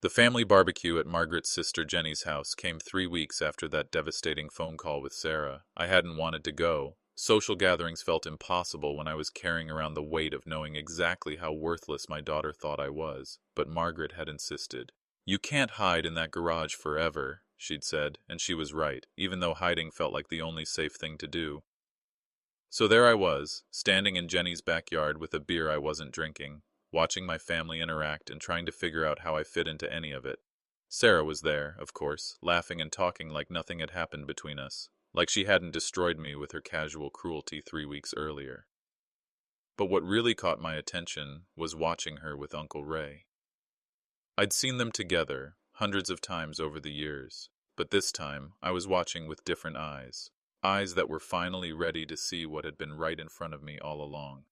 The family barbecue at Margaret's sister Jenny's house came 3 weeks after that devastating phone call with Sarah. I hadn't wanted to go. Social gatherings felt impossible when I was carrying around the weight of knowing exactly how worthless my daughter thought I was, but Margaret had insisted. You can't hide in that garage forever, she'd said, and she was right, even though hiding felt like the only safe thing to do. So there I was, standing in Jenny's backyard with a beer I wasn't drinking, watching my family interact and trying to figure out how I fit into any of it. Sarah was there, of course, laughing and talking like nothing had happened between us, like she hadn't destroyed me with her casual cruelty 3 weeks earlier. But what really caught my attention was watching her with Uncle Ray. I'd seen them together hundreds of times over the years, but this time I was watching with different eyes, eyes that were finally ready to see what had been right in front of me all along.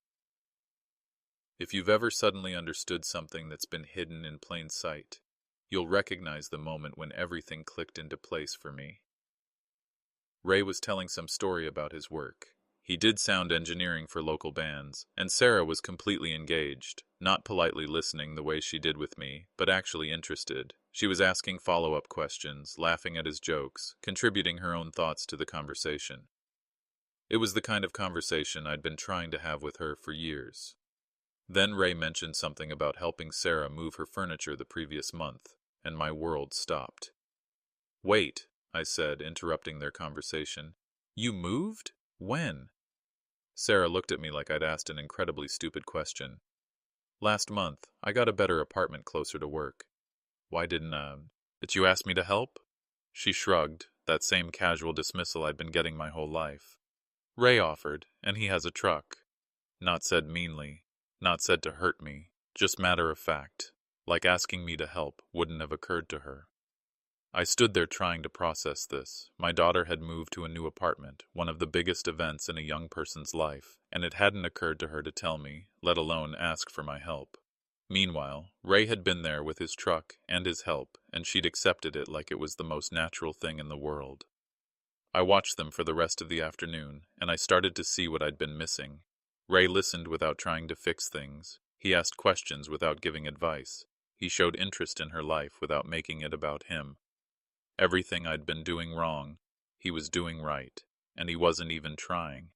If you've ever suddenly understood something that's been hidden in plain sight, you'll recognize the moment when everything clicked into place for me. Ray was telling some story about his work. He did sound engineering for local bands, and Sarah was completely engaged, not politely listening the way she did with me, but actually interested. She was asking follow-up questions, laughing at his jokes, contributing her own thoughts to the conversation. It was the kind of conversation I'd been trying to have with her for years. Then Ray mentioned something about helping Sarah move her furniture the previous month, and my world stopped. Wait, I said, interrupting their conversation. You moved? When? Sarah looked at me like I'd asked an incredibly stupid question. Last month, I got a better apartment closer to work. Why didn't you ask me to help? She shrugged, that same casual dismissal I'd been getting my whole life. Ray offered, and he has a truck. Not said meanly, not said to hurt me, just matter of fact, like asking me to help wouldn't have occurred to her. I stood there trying to process this. My daughter had moved to a new apartment, one of the biggest events in a young person's life, and it hadn't occurred to her to tell me, let alone ask for my help. Meanwhile, Ray had been there with his truck and his help, and she'd accepted it like it was the most natural thing in the world. I watched them for the rest of the afternoon, and I started to see what I'd been missing. Ray listened without trying to fix things. He asked questions without giving advice. He showed interest in her life without making it about him. Everything I'd been doing wrong, he was doing right, and he wasn't even trying.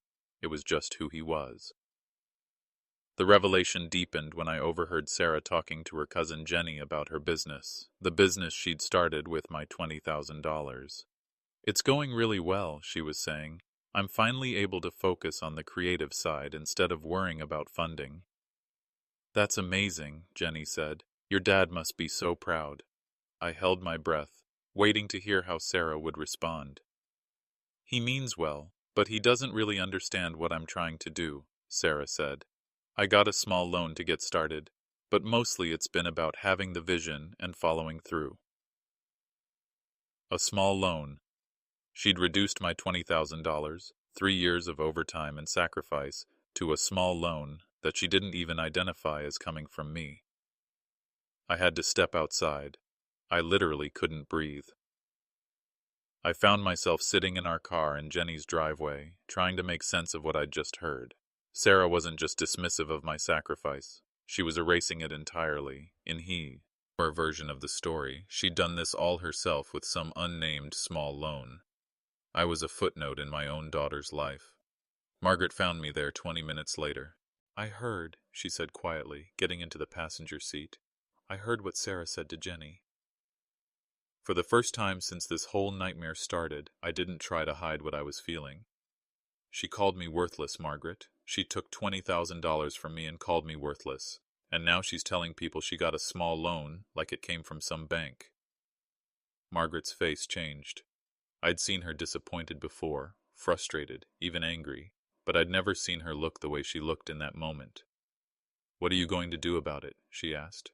It was just who he was. The revelation deepened when I overheard Sarah talking to her cousin Jenny about her business, the business she'd started with my $20,000. It's going really well, she was saying. I'm finally able to focus on the creative side instead of worrying about funding. That's amazing, Jenny said. Your dad must be so proud. I held my breath, waiting to hear how Sarah would respond. He means well, but he doesn't really understand what I'm trying to do, Sarah said. I got a small loan to get started, but mostly it's been about having the vision and following through. A small loan. She'd reduced my $20,000, 3 years of overtime and sacrifice, to a small loan that she didn't even identify as coming from me. I had to step outside. I literally couldn't breathe. I found myself sitting in our car in Jenny's driveway, trying to make sense of what I'd just heard. Sarah wasn't just dismissive of my sacrifice. She was erasing it entirely. In her version of the story, she'd done this all herself with some unnamed small loan. I was a footnote in my own daughter's life. Margaret found me there 20 minutes later. I heard, she said quietly, getting into the passenger seat. I heard what Sarah said to Jenny. For the first time since this whole nightmare started, I didn't try to hide what I was feeling. She called me worthless, Margaret. She took $20,000 from me and called me worthless. And now she's telling people she got a small loan, like it came from some bank. Margaret's face changed. I'd seen her disappointed before, frustrated, even angry, but I'd never seen her look the way she looked in that moment. What are you going to do about it? She asked.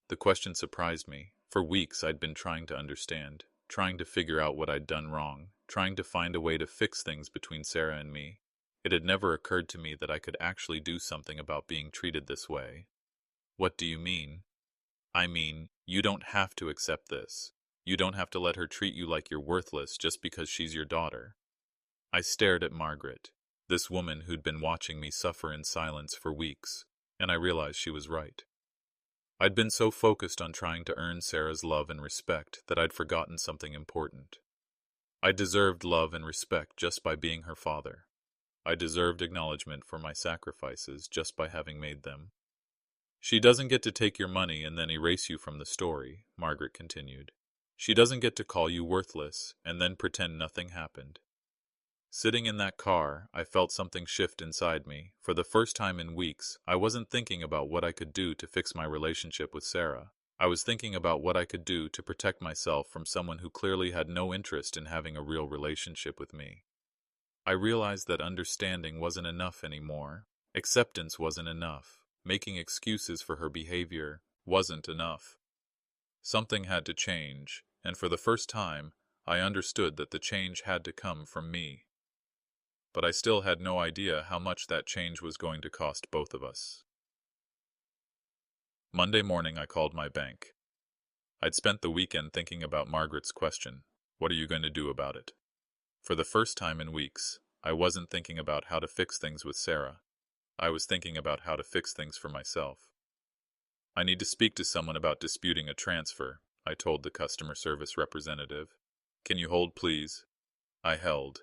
The question surprised me. For weeks I'd been trying to understand, trying to figure out what I'd done wrong, trying to find a way to fix things between Sarah and me. It had never occurred to me that I could actually do something about being treated this way. What do you mean? I mean, you don't have to accept this. You don't have to let her treat you like you're worthless just because she's your daughter. I stared at Margaret, this woman who'd been watching me suffer in silence for weeks, and I realized she was right. I'd been so focused on trying to earn Sarah's love and respect that I'd forgotten something important. I deserved love and respect just by being her father. I deserved acknowledgement for my sacrifices just by having made them. She doesn't get to take your money and then erase you from the story, Margaret continued. She doesn't get to call you worthless and then pretend nothing happened. Sitting in that car, I felt something shift inside me. For the first time in weeks, I wasn't thinking about what I could do to fix my relationship with Sarah. I was thinking about what I could do to protect myself from someone who clearly had no interest in having a real relationship with me. I realized that understanding wasn't enough anymore. Acceptance wasn't enough. Making excuses for her behavior wasn't enough. Something had to change, and for the first time, I understood that the change had to come from me. But I still had no idea how much that change was going to cost both of us. Monday morning, I called my bank. I'd spent the weekend thinking about Margaret's question, what are you going to do about it? For the first time in weeks, I wasn't thinking about how to fix things with Sarah. I was thinking about how to fix things for myself. I need to speak to someone about disputing a transfer, I told the customer service representative. Can you hold, please? I held.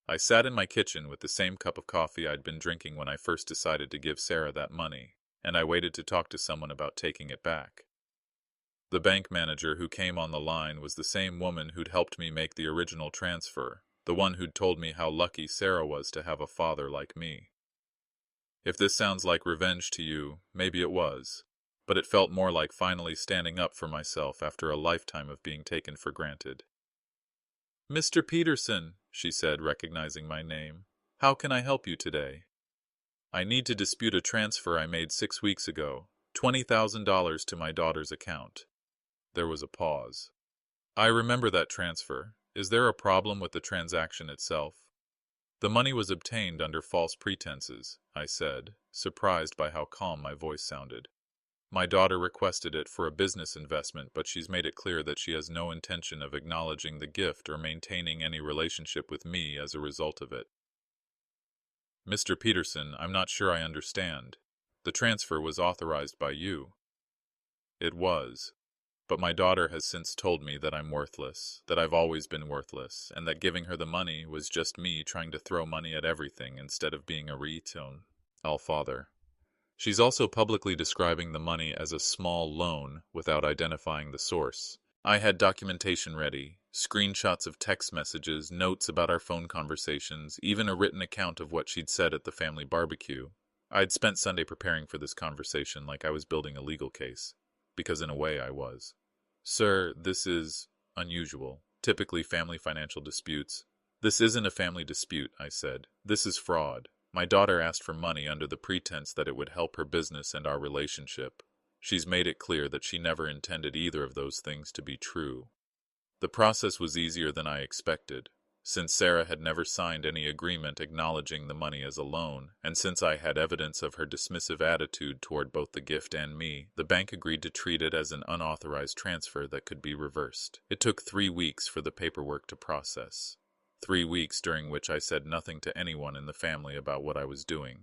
I sat in my kitchen with the same cup of coffee I'd been drinking when I first decided to give Sarah that money, and I waited to talk to someone about taking it back. The bank manager who came on the line was the same woman who'd helped me make the original transfer, the one who'd told me how lucky Sarah was to have a father like me. If this sounds like revenge to you, maybe it was, but it felt more like finally standing up for myself after a lifetime of being taken for granted. Mr. Peterson, she said, recognizing my name, how can I help you today? I need to dispute a transfer I made 6 weeks ago, $20,000 to my daughter's account. There was a pause. I remember that transfer. Is there a problem with the transaction itself? The money was obtained under false pretenses, I said, surprised by how calm my voice sounded. My daughter requested it for a business investment, but she's made it clear that she has no intention of acknowledging the gift or maintaining any relationship with me as a result of it. Mr. Peterson, I'm not sure I understand. The transfer was authorized by you. It was. But my daughter has since told me that I'm worthless, that I've always been worthless, and that giving her the money was just me trying to throw money at everything instead of being a return all father. She's also publicly describing the money as a small loan without identifying the source. I had documentation ready, screenshots of text messages, notes about our phone conversations, even a written account of what she'd said at the family barbecue. I'd spent Sunday preparing for this conversation like I was building a legal case, because in a way I was. Sir, this is unusual. Typically family financial disputes. This isn't a family dispute, I said. This is fraud. My daughter asked for money under the pretense that it would help her business and our relationship. She's made it clear that she never intended either of those things to be true. The process was easier than I expected. Since Sarah had never signed any agreement acknowledging the money as a loan, and since I had evidence of her dismissive attitude toward both the gift and me, the bank agreed to treat it as an unauthorized transfer that could be reversed. It took 3 weeks for the paperwork to process. 3 weeks during which I said nothing to anyone in the family about what I was doing.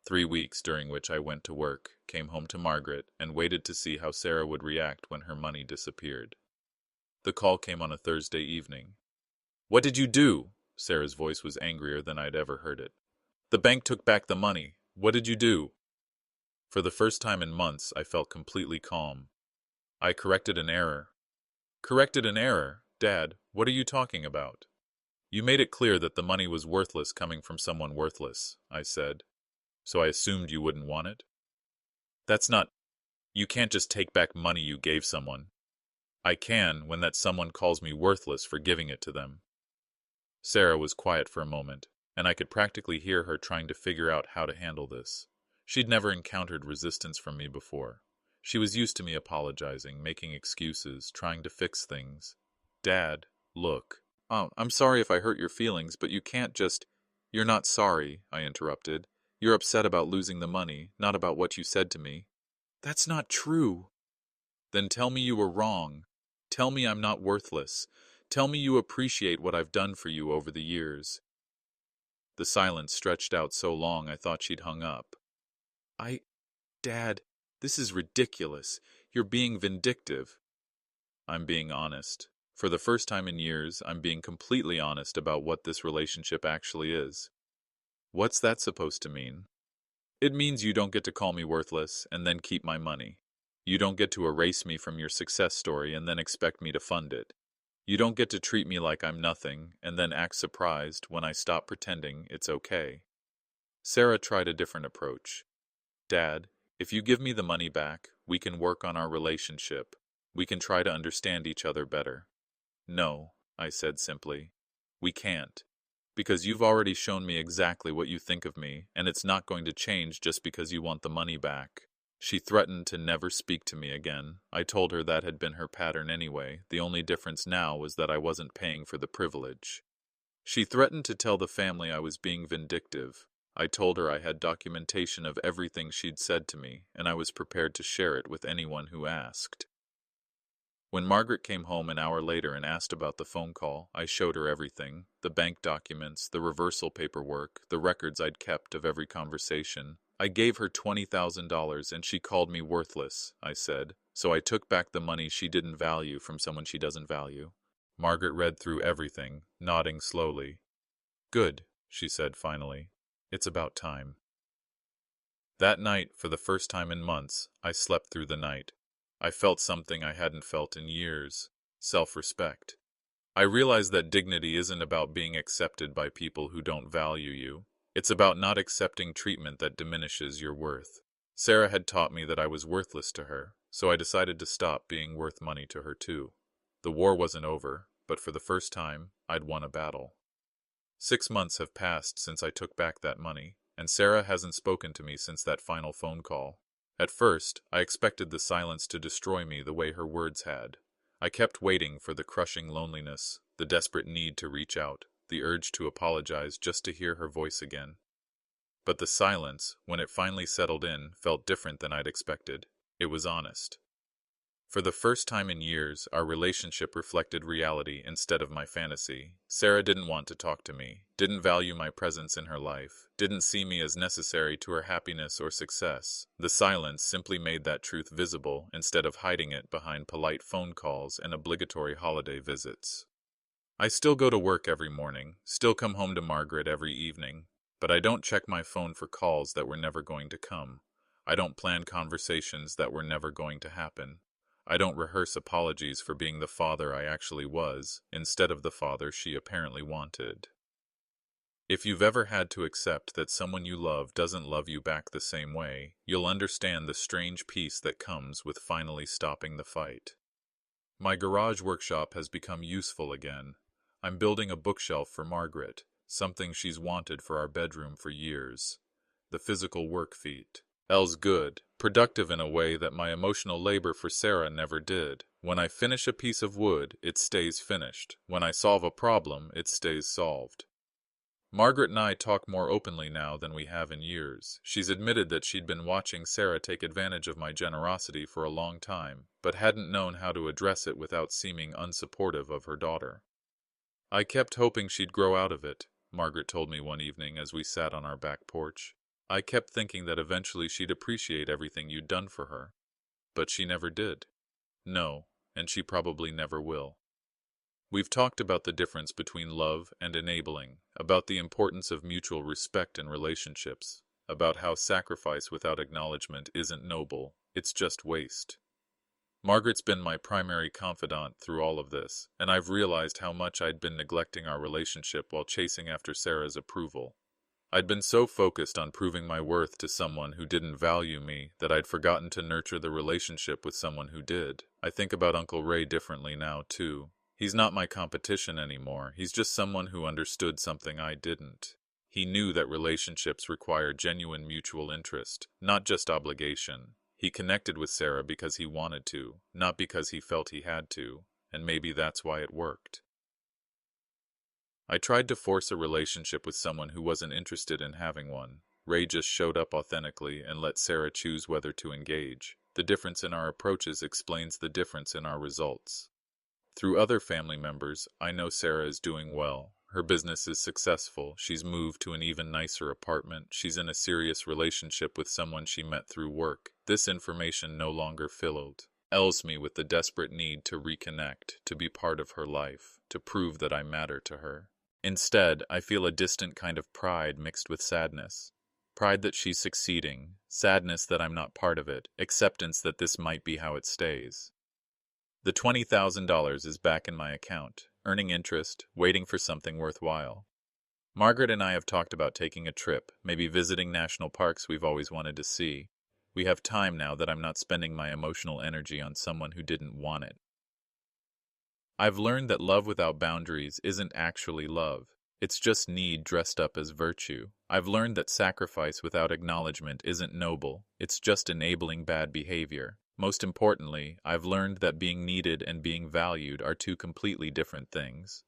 3 weeks during which I went to work, came home to Margaret, and waited to see how Sarah would react when her money disappeared. The call came on a Thursday evening. What did you do? Sarah's voice was angrier than I'd ever heard it. The bank took back the money. What did you do? For the first time in months, I felt completely calm. I corrected an error. Corrected an error? Dad, what are you talking about? You made it clear that the money was worthless coming from someone worthless, I said. So I assumed you wouldn't want it? That's not... You can't just take back money you gave someone. I can when that someone calls me worthless for giving it to them. Sarah was quiet for a moment, and I could practically hear her trying to figure out how to handle this. She'd never encountered resistance from me before. She was used to me apologizing, making excuses, trying to fix things. Dad, look. Oh, I'm sorry if I hurt your feelings, but you can't just... You're not sorry, I interrupted. You're upset about losing the money, not about what you said to me. That's not true. Then tell me you were wrong. Tell me I'm not worthless. Tell me you appreciate what I've done for you over the years. The silence stretched out so long I thought she'd hung up. Dad, this is ridiculous. You're being vindictive. I'm being honest. For the first time in years, I'm being completely honest about what this relationship actually is. What's that supposed to mean? It means you don't get to call me worthless and then keep my money. You don't get to erase me from your success story and then expect me to fund it. You don't get to treat me like I'm nothing and then act surprised when I stop pretending it's okay. Sarah tried a different approach. Dad, if you give me the money back, we can work on our relationship. We can try to understand each other better. No, I said simply. We can't. Because you've already shown me exactly what you think of me, and it's not going to change just because you want the money back. She threatened to never speak to me again. I told her that had been her pattern anyway. The only difference now was that I wasn't paying for the privilege. She threatened to tell the family I was being vindictive. I told her I had documentation of everything she'd said to me, and I was prepared to share it with anyone who asked. When Margaret came home an hour later and asked about the phone call, I showed her everything, the bank documents, the reversal paperwork, the records I'd kept of every conversation. I gave her $20,000 and she called me worthless, I said, so I took back the money she didn't value from someone she doesn't value. Margaret read through everything, nodding slowly. Good, she said finally. It's about time. That night, for the first time in months, I slept through the night. I felt something I hadn't felt in years. Self-respect. I realized that dignity isn't about being accepted by people who don't value you. It's about not accepting treatment that diminishes your worth. Sarah had taught me that I was worthless to her, so I decided to stop being worth money to her too. The war wasn't over, but for the first time, I'd won a battle. 6 months have passed since I took back that money, and Sarah hasn't spoken to me since that final phone call. At first, I expected the silence to destroy me the way her words had. I kept waiting for the crushing loneliness, the desperate need to reach out, the urge to apologize just to hear her voice again. But the silence, when it finally settled in, felt different than I'd expected. It was honest. For the first time in years, our relationship reflected reality instead of my fantasy. Sarah didn't want to talk to me, didn't value my presence in her life, didn't see me as necessary to her happiness or success. The silence simply made that truth visible instead of hiding it behind polite phone calls and obligatory holiday visits. I still go to work every morning, still come home to Margaret every evening, but I don't check my phone for calls that were never going to come. I don't plan conversations that were never going to happen. I don't rehearse apologies for being the father I actually was, instead of the father she apparently wanted. If you've ever had to accept that someone you love doesn't love you back the same way, you'll understand the strange peace that comes with finally stopping the fight. My garage workshop has become useful again. I'm building a bookshelf for Margaret, something she's wanted for our bedroom for years. The physical work feat. L's good, productive in a way that my emotional labor for Sarah never did. When I finish a piece of wood, it stays finished. When I solve a problem, it stays solved. Margaret and I talk more openly now than we have in years. She's admitted that she'd been watching Sarah take advantage of my generosity for a long time, but hadn't known how to address it without seeming unsupportive of her daughter. I kept hoping she'd grow out of it, Margaret told me one evening as we sat on our back porch. I kept thinking that eventually she'd appreciate everything you'd done for her. But she never did. No, and she probably never will. We've talked about the difference between love and enabling, about the importance of mutual respect in relationships, about how sacrifice without acknowledgement isn't noble, it's just waste. Margaret's been my primary confidant through all of this, and I've realized how much I'd been neglecting our relationship while chasing after Sarah's approval. I'd been so focused on proving my worth to someone who didn't value me that I'd forgotten to nurture the relationship with someone who did. I think about Uncle Ray differently now, too. He's not my competition anymore. He's just someone who understood something I didn't. He knew that relationships require genuine mutual interest, not just obligation. He connected with Sarah because he wanted to, not because he felt he had to, and maybe that's why it worked. I tried to force a relationship with someone who wasn't interested in having one. Ray just showed up authentically and let Sarah choose whether to engage. The difference in our approaches explains the difference in our results. Through other family members, I know Sarah is doing well. Her business is successful. She's moved to an even nicer apartment. She's in a serious relationship with someone she met through work. This information no longer fills me with the desperate need to reconnect, to be part of her life, to prove that I matter to her. Instead, I feel a distant kind of pride mixed with sadness. Pride that she's succeeding, sadness that I'm not part of it, acceptance that this might be how it stays. The $20,000 is back in my account, earning interest, waiting for something worthwhile. Margaret and I have talked about taking a trip, maybe visiting national parks we've always wanted to see. We have time now that I'm not spending my emotional energy on someone who didn't want it. I've learned that love without boundaries isn't actually love. It's just need dressed up as virtue. I've learned that sacrifice without acknowledgement isn't noble. It's just enabling bad behavior. Most importantly, I've learned that being needed and being valued are two completely different things.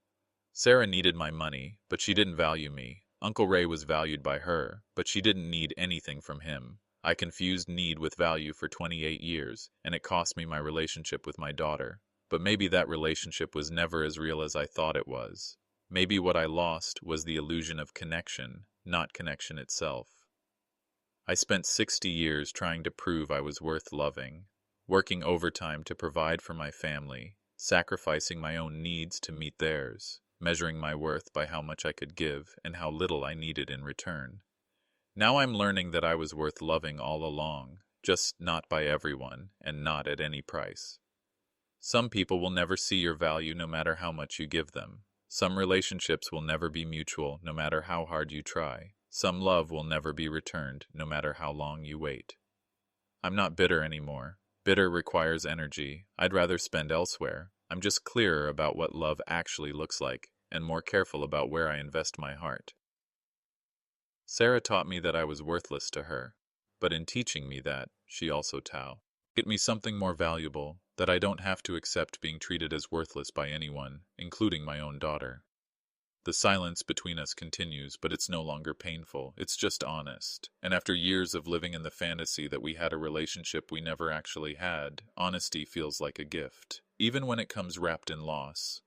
Sarah needed my money, but she didn't value me. Uncle Ray was valued by her, but she didn't need anything from him. I confused need with value for 28 years, and it cost me my relationship with my daughter. But maybe that relationship was never as real as I thought it was. Maybe what I lost was the illusion of connection, not connection itself. I spent 60 years trying to prove I was worth loving, working overtime to provide for my family, sacrificing my own needs to meet theirs, measuring my worth by how much I could give and how little I needed in return. Now I'm learning that I was worth loving all along, just not by everyone and not at any price. Some people will never see your value no matter how much you give them. Some relationships will never be mutual no matter how hard you try. Some love will never be returned no matter how long you wait. I'm not bitter anymore. Bitter requires energy. I'd rather spend elsewhere. I'm just clearer about what love actually looks like and more careful about where I invest my heart. Sarah taught me that I was worthless to her, but in teaching me that, she also taught me something more valuable. That I don't have to accept being treated as worthless by anyone, including my own daughter. The silence between us continues, but it's no longer painful. It's just honest. And after years of living in the fantasy that we had a relationship we never actually had, honesty feels like a gift. Even when it comes wrapped in loss.